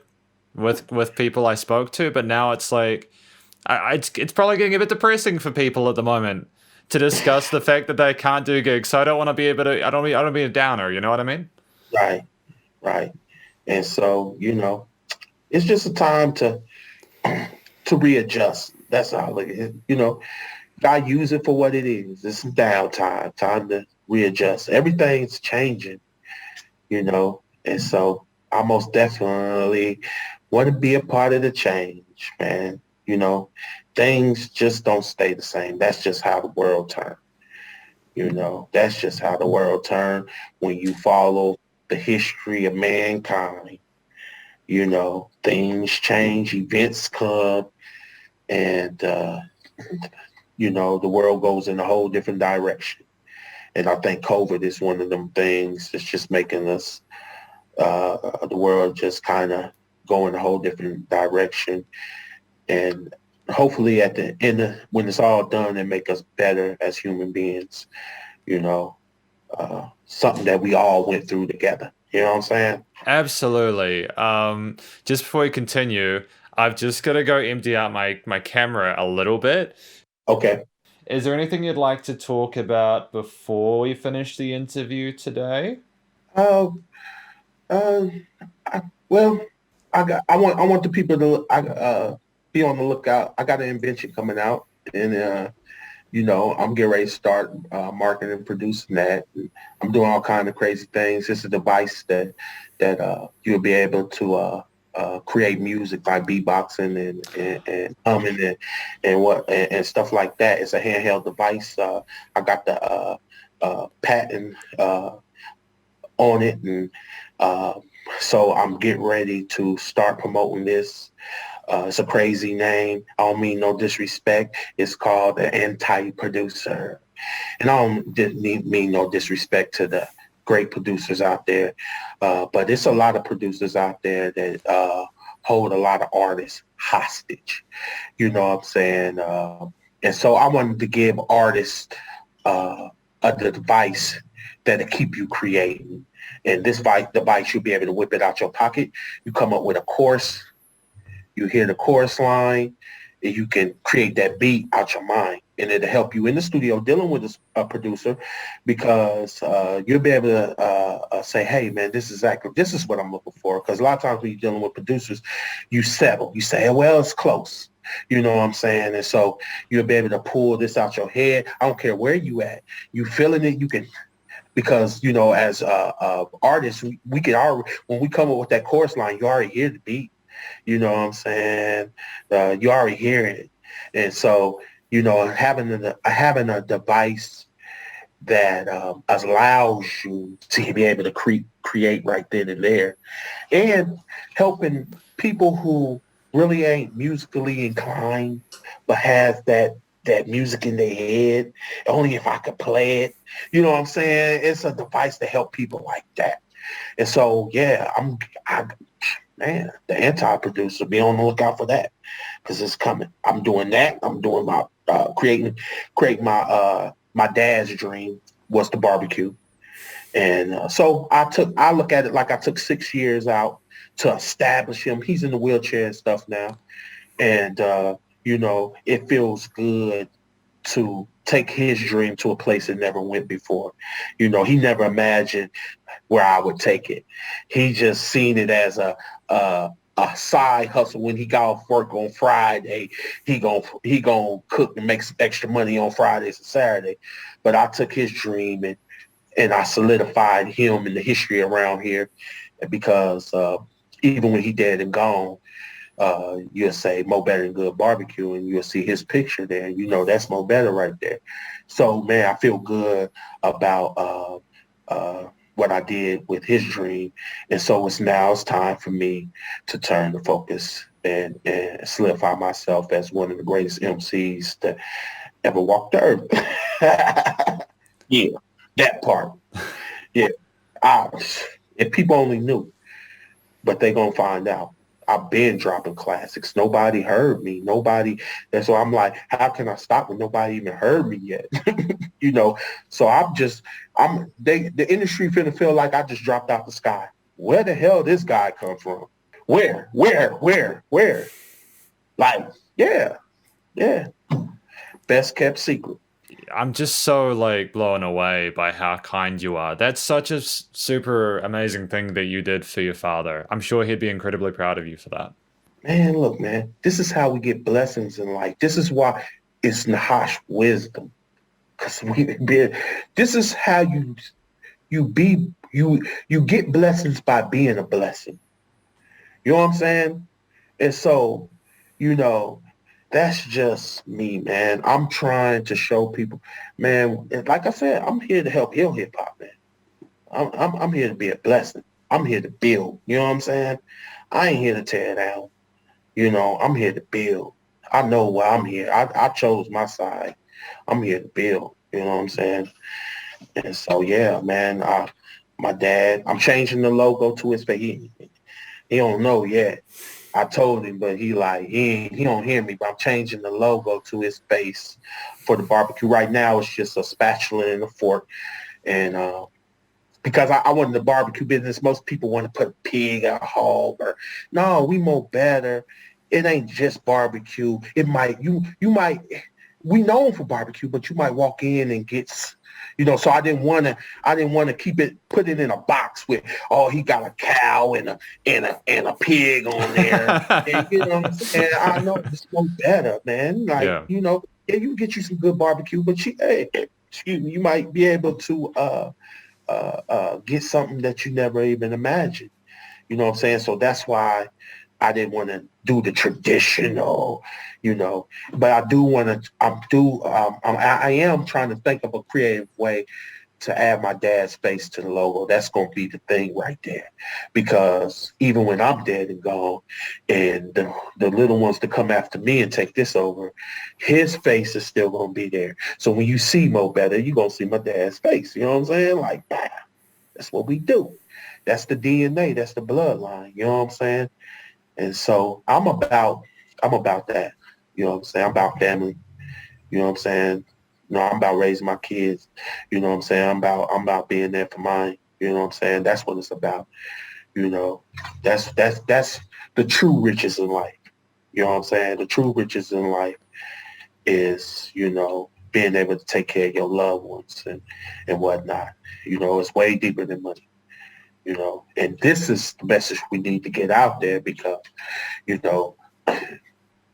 with people I spoke to, but now it's like it's probably getting a bit depressing for people at the moment to discuss the fact that they can't do gigs. So I don't want to be I don't be a downer. You know what I mean? Right, right. And so, it's just a time to readjust. That's all it is. I use it for what it is. It's some downtime, time to readjust. Everything's changing, and so I most definitely want to be a part of the change, man. Things just don't stay the same. That's just how the world turns. That's just how the world turns when you follow the history of mankind. Things change, events come, and the world goes in a whole different direction. And I think COVID is one of them things that's just making us, the world just kind of go in a whole different direction. And hopefully at the end, when it's all done, it make us better as human beings, something that we all went through together. You know what I'm saying? Absolutely. Just before we continue, I've just got to go empty out my camera a little bit. Okay. Is there anything you'd like to talk about before we finish the interview today? Uh, uh, well, I want the people to be on the lookout. I got an invention coming out, and I'm getting ready to start marketing and producing that. I'm doing all kind of crazy things. It's a device that you'll be able to create music by beatboxing and humming and stuff like that. It's a handheld device. I got the patent on it, and so I'm getting ready to start promoting this. It's a crazy name. I don't mean no disrespect. It's called the anti-producer. And I don't mean no disrespect to the great producers out there, but it's a lot of producers out there that hold a lot of artists hostage. You know what I'm saying? And so I wanted to give artists a device that'll keep you creating. And this device, you'll be able to whip it out your pocket. You come up with a chorus. You hear the chorus line, and you can create that beat out your mind. And it'll help you in the studio dealing with a producer, because you'll be able to say, hey, man, this is what I'm looking for. Because a lot of times when you're dealing with producers, you settle. You say, well, it's close. You know what I'm saying? And so you'll be able to pull this out your head. I don't care where you at. You feeling it, you can, because, you know, as artists, we can already, when we come up with that chorus line, you already hear the beat. You know what I'm saying? You already hear it. And so, you know, having a device that allows you to be able to create right then and there, and helping people who really ain't musically inclined but has that music in their head. Only if I could play it. You know what I'm saying? It's a device to help people like that. And so, yeah, man, the anti-producer, be on the lookout for that, because it's coming. I'm doing that. I'm doing my creating my dad's dream was the barbecue. And so I look at it like I took 6 years out to establish him. He's in the wheelchair and stuff now. And, you know, it feels good to take his dream to a place it never went before. You know, he never imagined where I would take it. He just seen it as a side hustle. When he got off work on Friday, he gon' cook and make some extra money on Fridays and Saturday. But I took his dream and I solidified him in the history around here, because even when he dead and gone, you'll say Mo Better Than Good Barbecue, and you'll see his picture there. You know, that's Mo Better right there. So, man, I feel good about what I did with his dream. And so it's time for me to turn the focus and solidify myself as one of the greatest MCs that ever walked the earth. Yeah, that part. Yeah. If people only knew, but they gonna find out. I've been dropping classics. Nobody heard me. That's why I'm like, how can I stop when nobody even heard me yet? You know, so the industry finna feel like I just dropped out the sky. Where the hell this guy come from? Where? Like, yeah. Best kept secret. I'm just so like blown away by how kind you are. That's such a super amazing thing that you did for your father. I'm sure he'd be incredibly proud of you for that. Man, look, man, this is how we get blessings in life. This is why it's Nahash Wizdom. Because this is how you get blessings by being a blessing. You know what I'm saying? And so, you know, that's just me, man. I'm trying to show people, man. Like I said, I'm here to help heal hip hop, man. I'm here to be a blessing. I'm here to build. You know what I'm saying? I ain't here to tear down. You know, I'm here to build. I know why I'm here. I chose my side. I'm here to build. You know what I'm saying? And so, yeah, man. My dad, I'm changing the logo to his face. He don't know yet. I told him, but he don't hear me, but I'm changing the logo to his face for the barbecue. Right now, it's just a spatula and a fork. And because I want the barbecue business, most people want to put a pig, a hog, or no, we more better. It ain't just barbecue. It might, we known for barbecue, but you might walk in and get, you know, so I didn't want to put it in a box with, oh, he got a cow and a pig on there. And, you know what I'm saying? I know it's no better, man. Like, Yeah. you know, yeah, you can get you some good barbecue, but you might be able to get something that you never even imagined. You know what I'm saying? So that's why I didn't want to do the traditional, you know, but I do want to, I am trying to think of a creative way to add my dad's face to the logo. That's going to be the thing right there. Because even when I'm dead and gone and the little ones to come after me and take this over, his face is still going to be there. So when you see Mo Better, you're going to see my dad's face. You know what I'm saying? Like, that's what we do. That's the DNA. That's the bloodline. You know what I'm saying? And so I'm about that. You know what I'm saying? I'm about family. You know what I'm saying? You know, I'm about raising my kids. You know what I'm saying? I'm about being there for mine. You know what I'm saying? That's what it's about. You know, that's the true riches in life. You know what I'm saying? The true riches in life is, you know, being able to take care of your loved ones and whatnot. You know, it's way deeper than money. and this is the message we need to get out there because, you know,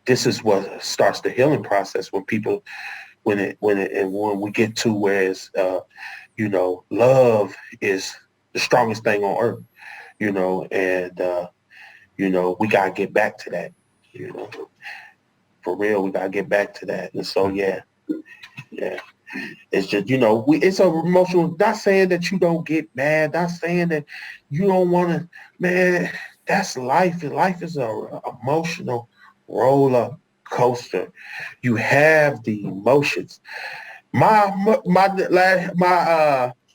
this is what starts the healing process when people, when we get to where it's, love is the strongest thing on earth, and, we got to get back to that, for real, we got to get back to that. And so, yeah. It's just, it's a emotional, not saying that you don't get mad, not saying that you don't want to, man, that's life. Life is a emotional roller coaster. You have the emotions. What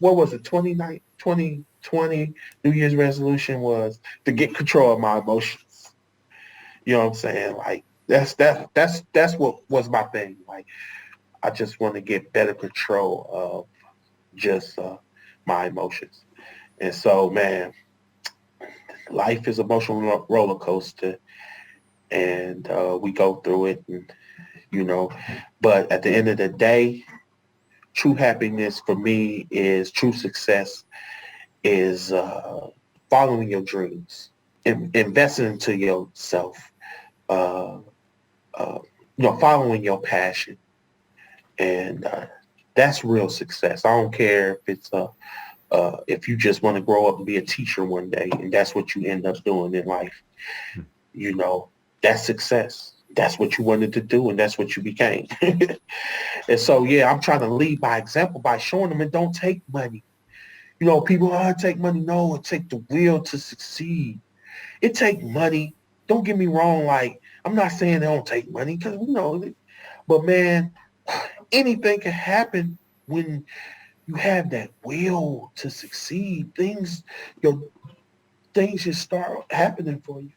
was it, 2020 New Year's resolution was to get control of my emotions. You know what I'm saying? Like, that's what was my thing. Like, I just want to get better control of just my emotions. And so, man, life is emotional roller coaster, and we go through it, and, but at the end of the day, true happiness for me is true success is following your dreams, investing into yourself, following your passion. And that's real success. I don't care if it's if you just want to grow up and be a teacher one day, and that's what you end up doing in life. That's success. That's what you wanted to do, and that's what you became. And so, yeah, I'm trying to lead by example by showing them it don't take money. People, take money. No, it take the will to succeed. It take money. Don't get me wrong. Like, I'm not saying it don't take money because, but man, anything can happen when you have that will to succeed. Things just start happening for you,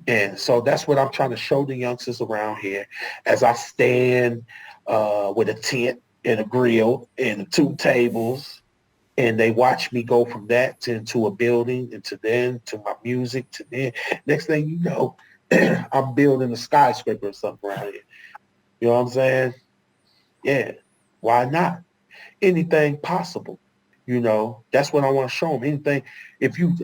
And so that's what I'm trying to show the youngsters around here as I stand with a tent and a grill and 2 tables, and they watch me go from that into a building, into then to my music, to then. Next thing you know, I'm building a skyscraper or something around here. You know what I'm saying? Yeah. Why not? Anything possible. That's what I want to show them. Anything.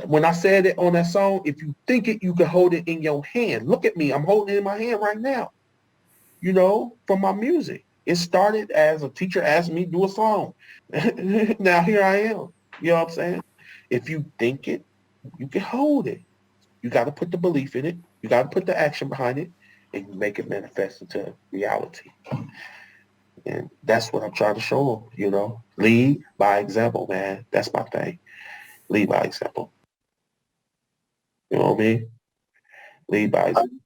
When I said it on that song, if you think it, you can hold it in your hand. Look at me. I'm holding it in my hand right now, from my music. It started as a teacher asked me to do a song. Now here I am. You know what I'm saying? If you think it, you can hold it. You got to put the belief in it. You got to put the action behind it, and you make it manifest into reality. And that's what I'm trying to show them, Lead by example, man. That's my thing. Lead by example. You know what I mean? Lead by example.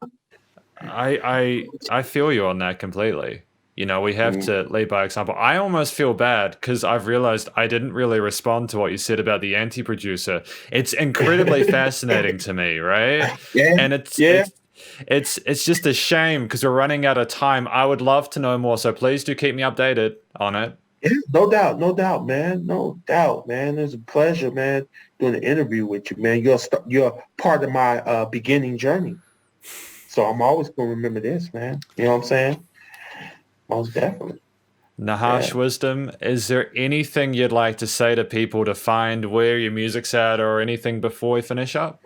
I feel you on that completely. We have to lead by example. I almost feel bad because I've realized I didn't really respond to what you said about the anti-producer. It's incredibly fascinating to me, right? Yeah. And it's just a shame because we're running out of time. I would love to know more, so please do keep me updated on it. Yeah, no doubt, man. No doubt, man. It's a pleasure, man, doing an interview with you, man. You're part of my beginning journey. So I'm always going to remember this, man. You know what I'm saying? Most definitely. Nahash Wizdom, is there anything you'd like to say to people to find where your music's at or anything before we finish up?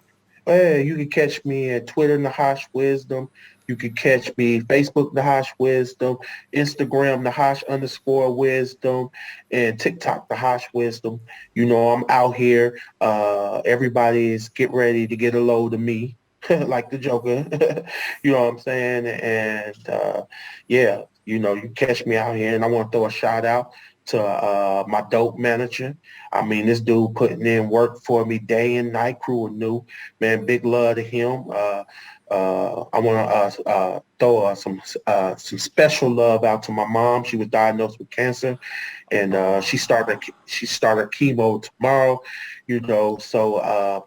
Hey, you can catch me at Twitter, Nahash Wizdom. You can catch me Facebook, Nahash Wizdom, Instagram, Nahash_Wizdom, and TikTok, Nahash Wizdom. I'm out here. Everybody's get ready to get a load of me, like the Joker. You know what I'm saying? And yeah, you catch me out here, and I want to throw a shout out to my dope manager. I mean, this dude putting in work for me day and night. Crew of New, man, big love to him. I want to throw some special love out to my mom. She was diagnosed with cancer, and she started chemo tomorrow. So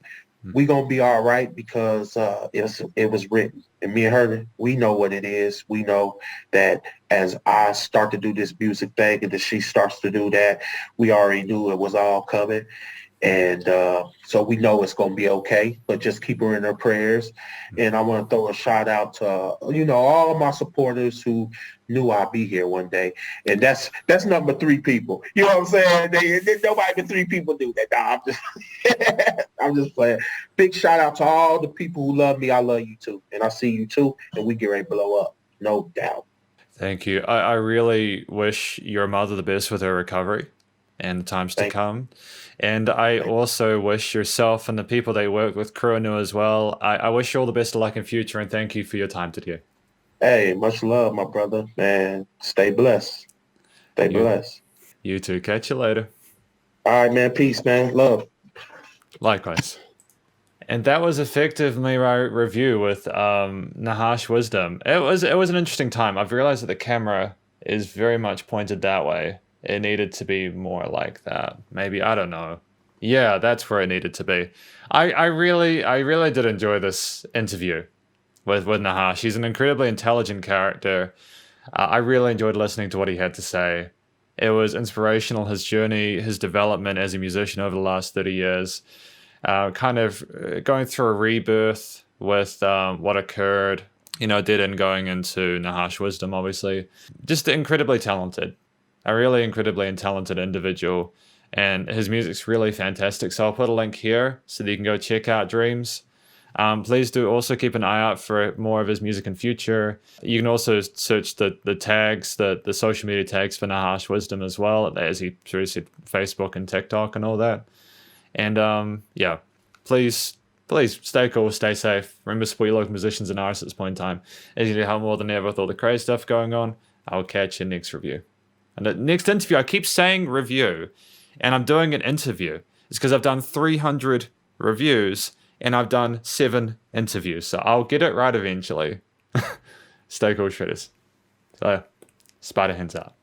we gonna be all right because it was written. And me and her, we know what it is. We know that as I start to do this music thing and that she starts to do that, we already knew it was all coming. And so we know it's going to be okay, but just keep her in her prayers. And I want to throw a shout out to, all of my supporters who knew I'd be here one day. And that's number 3 people. You know what I'm saying? Nobody but 3 people do that. Nah, I'm just playing. Big shout out to all the people who love me. I love you too. And I see you too. And we get ready to blow up. No doubt. Thank you. I really wish your mother the best with her recovery and the times to come. And I also wish yourself and the people they work with, crew and as well, I wish you all the best of luck in future, and thank you for your time today. Hey, much love, my brother. Man, stay blessed. Stay blessed. You too. Catch you later. All right, man. Peace, man. Love. Likewise. And that was effectively my review with Nahash Wizdom. It was an interesting time. I've realized that the camera is very much pointed that way. It needed to be more like that. Maybe, I don't know. Yeah, that's where it needed to be. I really did enjoy this interview with Nahash. He's an incredibly intelligent character. I really enjoyed listening to what he had to say. It was inspirational, his journey, his development as a musician over the last 30 years. Kind of going through a rebirth with what occurred, did in going into Nahash Wizdom, obviously. Just incredibly talented. A really incredibly talented individual. And his music's really fantastic. So I'll put a link here so that you can go check out Dreams. Please do also keep an eye out for more of his music in future. You can also search the tags, the social media tags for Nahash Wizdom as well, as he said, Facebook and TikTok and all that. And yeah, please stay cool, stay safe. Remember, support your local musicians and artists at this point in time. As you need help more than ever with all the crazy stuff going on. I'll catch you next review. And the next interview, I keep saying review, and I'm doing an interview. It's because I've done 300 reviews, and I've done 7 interviews. So I'll get it right eventually. Stay cool, shredders. So, spider hands out.